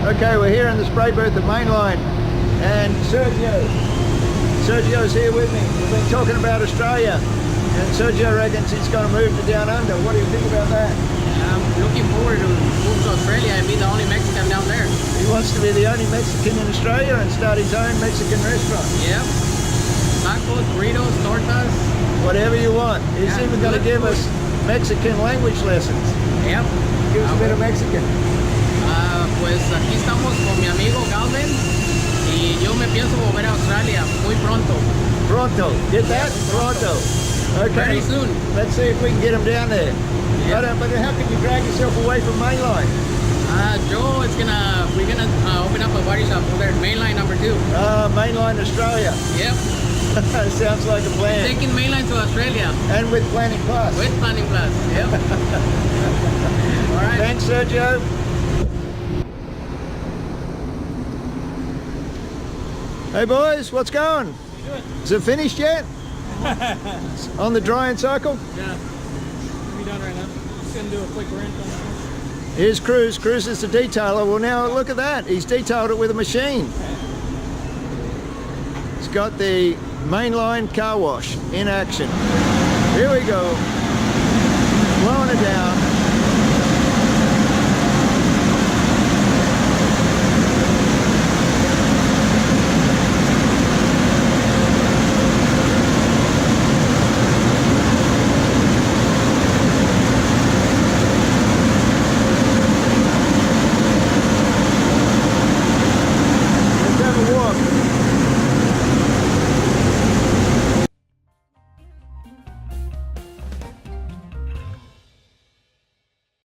Okay, we're here in the spray booth of Mainline, and Sergio's here with me. We've been talking about Australia, and Sergio reckons he's going to move to down under. What do you think about that? I'm looking forward to move to Australia and be the only Mexican down there. He wants to be the only Mexican in Australia and start his own Mexican restaurant. Yep. Tacos, burritos, tortas. Whatever you want. He's even going to give us Mexican language lessons. Yep. Give us a bit of Mexican. Pues aquí estamos con mi amigo Galvin y yo me pienso mover a Australia muy pronto. Pronto. Get that? Pronto. Okay. Very soon. Let's see if we can get him down there. Yeah. But how can you drag yourself away from Mainline? Joe, we're gonna open up a body shop over there, Mainline number 2. Mainline Australia. Yep. Sounds like a plan. Taking Mainline to Australia. And with Planning Plus. With Planning Plus. Yep. All right. Thanks, Sergio. Hey boys, what's going? Is it finished yet? On the drying cycle? Yeah. Be done right now. Just gonna do a quick rinse on that one. Here's Cruz. Cruz is the detailer. Well, now look at that. He's detailed it with a machine. It's got the Mainline car wash in action. Here we go.